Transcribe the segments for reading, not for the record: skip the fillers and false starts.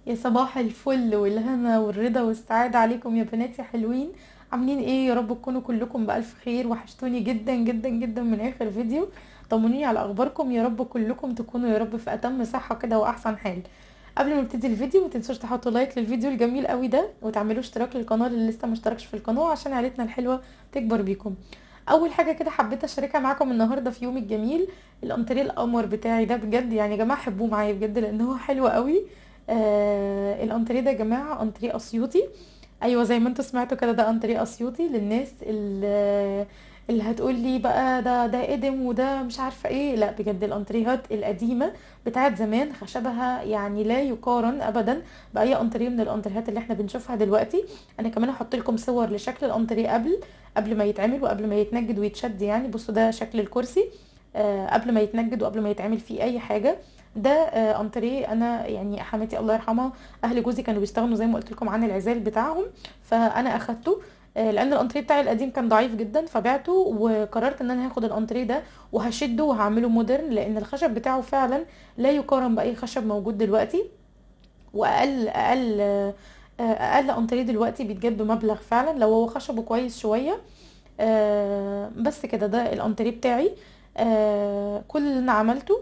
يا صباح الفل والهنا والرضا والسعادة عليكم يا بناتي حلوين. عاملين ايه؟ يا رب تكونوا كلكم بألف خير. وحشتوني جدا جدا جدا من اخر فيديو. طمنوني على اخباركم، يا رب كلكم تكونوا يا رب في اتم صحة كده واحسن حال. قبل ما نبتدي الفيديو ما تنسوش تحطوا لايك للفيديو الجميل قوي ده، وتعملوا اشتراك للقناة اللي لسه ما اشتركش في القناة عشان عيلتنا الحلوة تكبر بيكم. اول حاجة كده حبيت اشاركها معاكم النهاردة في يوم الجميل. الانتريه القمر بتاعي ده بجد يعني يا جماعة حبوه معايا بجد لان هو حلو قوي. الانتريه ده يا جماعه انتريه اسيوطي. ايوه زي ما انتوا سمعتوا كده، ده انتريه اسيوطي للناس اللي هتقول لي بقى ده قدم وده مش عارفه ايه. لا بجد الانتريهات القديمه بتاعت زمان خشبها يعني لا يقارن ابدا باي انتريه من الانتريهات اللي احنا بنشوفها دلوقتي. انا كمان هحط لكم صور لشكل الانتريه قبل ما يتعمل وقبل ما يتنجد ويتشد. يعني بصوا ده شكل الكرسي قبل ما يتنجد وقبل ما يتعمل فيه اي حاجه. ده انتريه انا يعني حماتي الله يرحمها، اهل جوزي كانوا بيستغنوا زي ما قلت لكم عن العزال بتاعهم، فانا اخدته. لان الانتريه بتاعي القديم كان ضعيف جدا فبعته، وقررت ان انا هاخد الانتريه ده وهشده وهعمله مودرن لان الخشب بتاعه فعلا لا يقارن باي خشب موجود دلوقتي. واقل اقل اقل انتريه دلوقتي بيتجاب بمبلغ فعلا لو هو خشبه كويس شويه. بس كده ده الانتريه بتاعي. كل اللي انا عملته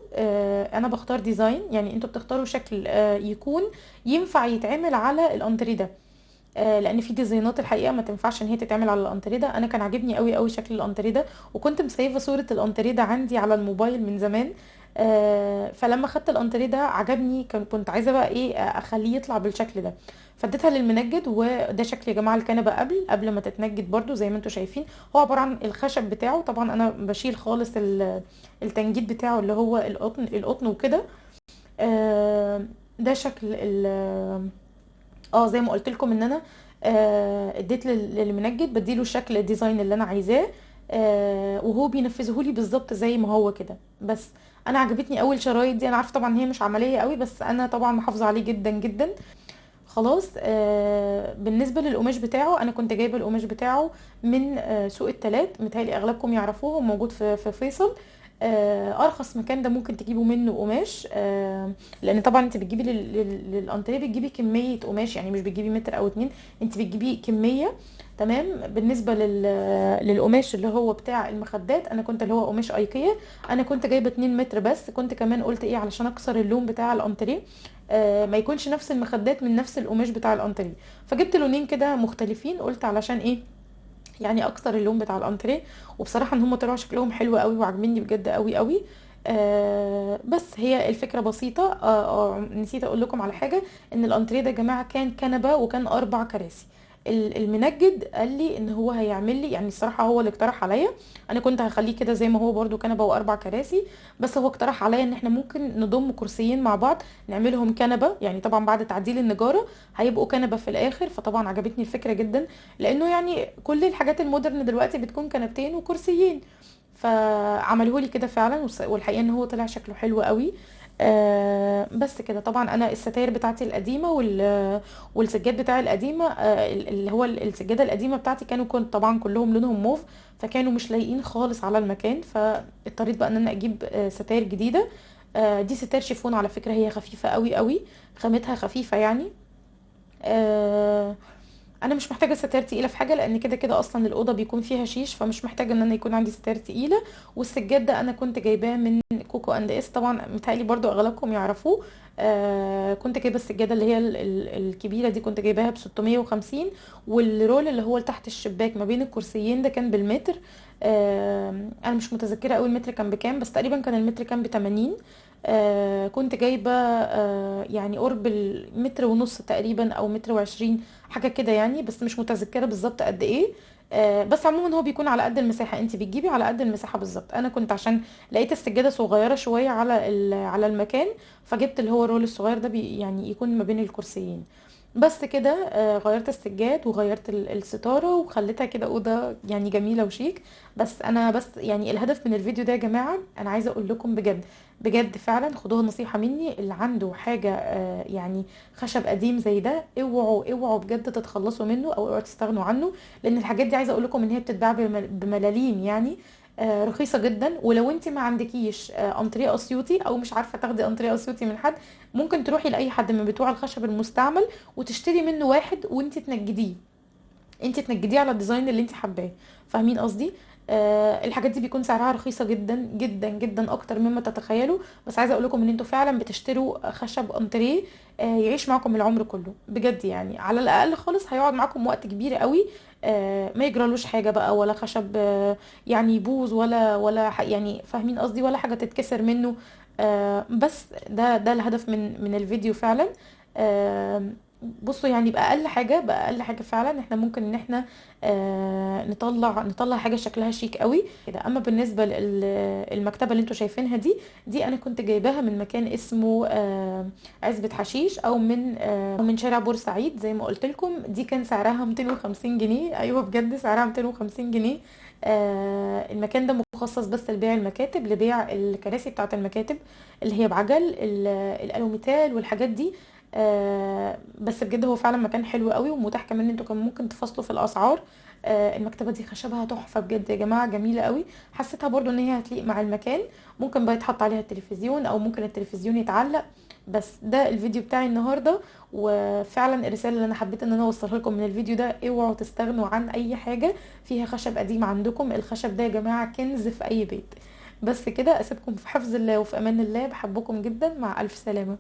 انا بختار ديزاين، يعني انتوا بتختاروا شكل يكون ينفع يتعمل على الانتريه ده. لان في ديزاينات الحقيقه ما تنفعش ان هي تتعمل على الانتريه ده. انا كان عاجبني قوي قوي شكل الانتريه ده، وكنت مسيفه صوره الانتريه ده عندي على الموبايل من زمان. فلما خدت الانتريه ده عجبني، كنت عايزه بقى ايه اخليه يطلع بالشكل ده. فاديتها للمنجد، وده شكل يا جماعه الكنبه قبل ما تتنجد برده زي ما انتم شايفين. هو عباره عن الخشب بتاعه، طبعا انا بشيل خالص التنجيد بتاعه اللي هو القطن وكده. ده شكل زي ما قلت لكم ان انا اديت للمنجد بديله الشكل الديزاين اللي انا عايزاه. وهو بينفذه لي بالظبط زي ما هو كده. بس انا عجبتني اول شرايط دي، انا عارفه طبعا هي مش عمليه قوي بس انا طبعا محافظه عليه جدا جدا. خلاص. بالنسبه للقماش بتاعه انا كنت جايبه القماش بتاعه من سوق التلات، متهيألي اغلبكم يعرفوه، هو موجود في فيصل. ارخص مكان ده ممكن تجيبوا منه قماش. لان طبعا انت بتجيبي للانتريه بتجيبي كميه قماش، يعني مش بتجيبي متر او اتنين، انت بتجيبي كميه. تمام. بالنسبه للقماش اللي هو بتاع المخدات انا كنت اللي هو قماش ايكيا. انا كنت جايبه 2 متر بس، كنت كمان قلت ايه علشان اكسر اللون بتاع الانتريه ما يكونش نفس المخدات من نفس القماش بتاع الانتريه. فجبت لونين كده مختلفين، قلت علشان ايه يعني اكتر اللون بتاع الانتريه. وبصراحه ان هم طلعوا شكلهم حلو قوي وعاجبني بجد قوي قوي. بس هي الفكره بسيطه. نسيت اقول لكم على حاجه، ان الانتريه ده يا جماعه كان كنبه وكان 4 كراسي. المنجد قال لي ان هو هيعمل لي، يعني الصراحه هو اللي اقترح عليا. انا كنت هخليه كده زي ما هو برضو كنبه و4 كراسي، بس هو اقترح عليا ان احنا ممكن نضم كرسيين مع بعض نعملهم كنبه، يعني طبعا بعد تعديل النجاره هيبقوا كنبه في الاخر. فطبعا عجبتني الفكره جدا، لانه يعني كل الحاجات المودرن دلوقتي بتكون كنبتين وكرسيين. فعملوه لي كده فعلا، والحقيقه ان هو طلع شكله حلو قوي. بس كده طبعا انا الستاير بتاعتي القديمه والسجاد بتاعي القديمه، اللي هو السجاده القديمه بتاعتي كنت طبعا كلهم لونهم موف، فكانوا مش لايقين خالص على المكان. فاضطريت بقى ان انا اجيب ستاير جديده. دي ستاير شيفون على فكره، هي خفيفه قوي قوي، خامتها خفيفه يعني. آه انا مش محتاجه ستاير تقيله في حاجه، لان كده كده اصلا الاوضه بيكون فيها شيش، فمش محتاجه ان انا يكون عندي ستاير تقيله. والسجاد ده انا كنت جايباه من كوكو اند اس، طبعا متهيألي برضو اغلبكم يعرفوه. كنت جايبه السجاده اللي هي الكبيره دي، كنت جايباها ب 650. والرول اللي هو تحت الشباك ما بين الكرسيين ده كان بالمتر. انا مش متذكره قوي المتر كان بكام، بس تقريبا كان المتر كان ب 80. كنت جايبه يعني قرب المتر ونص تقريبا او متر وعشرين، حاجه كده يعني، بس مش متذكره بالظبط قد ايه. بس عموما هو بيكون على قد المساحه، انت بتجيبي على قد المساحه بالظبط. انا كنت عشان لقيت السجاده صغيره شويه على المكان، فجبت اللي هو الرول الصغير ده يعني يكون ما بين الكرسيين. بس كده غيرت السجاد وغيرت الستاره وخليتها كده اوضه يعني جميله وشيك. بس يعني الهدف من الفيديو ده يا جماعه، انا عايزه اقول لكم بجد بجد فعلا خدوها نصيحه مني، اللي عنده حاجه يعني خشب قديم زي ده اوعوا اوعوا بجد تتخلصوا منه او اوعوا تستغنوا عنه، لان الحاجات دي عايزه اقول لكم ان هي بتتباع بملاليم يعني. رخيصه جدا. ولو انت ما عندكيش انتريه اسيوطي او مش عارفه تاخدي انتريه اسيوطي من حد، ممكن تروحي لاي حد من بتوع الخشب المستعمل وتشتري منه واحد وانت تنجديه، انت تنجديه على الديزاين اللي انت حباه. فاهمين قصدي؟ الحاجات دي بيكون سعرها رخيصه جدا جدا جدا، اكتر مما تتخيلوا. بس عايزه اقول لكم ان انتوا فعلا بتشتروا خشب انتريه يعيش معاكم العمر كله بجد. يعني على الاقل خالص هيقعد معاكم وقت كبير قوي، ما يجرالوش حاجه بقى، ولا خشب يعني يبوظ، يعني فاهمين قصدي، ولا حاجه تتكسر منه. بس ده الهدف من الفيديو فعلا. آه، بصوا يعني بأقل حاجة فعلا احنا ممكن ان احنا نطلع حاجة شكلها شيك قوي كده. اما بالنسبة للمكتبة اللي انتوا شايفينها دي انا كنت جايباها من مكان اسمه عزبة حشيش، او من شارع بورسعيد زي ما قلت لكم. دي كان سعرها 250 جنيه، ايوه بجد سعرها 250 جنيه. المكان ده مخصص بس لبيع المكاتب، لبيع الكراسي بتاعة المكاتب اللي هي بعجل، الالوميتال والحاجات دي. بس بجد هو فعلا مكان حلو قوي، ومتاح كمان ان انتوا كمان ممكن تفاصلوا في الاسعار. المكتبه دي خشبها تحفه بجد يا جماعه، جميله قوي. حسيتها برضو ان هي هتليق مع المكان. ممكن بقى يتحط عليها التلفزيون، او ممكن التلفزيون يتعلق. بس ده الفيديو بتاعي النهارده. وفعلا الرساله اللي انا حبيت ان انا اوصلها لكم من الفيديو ده، اوعوا تستغنوا عن اي حاجه فيها خشب قديم عندكم. الخشب ده يا جماعه كنز في اي بيت. بس كده، اسيبكم في حفظ الله وفي امان الله، بحبكم جدا، مع الف سلامه.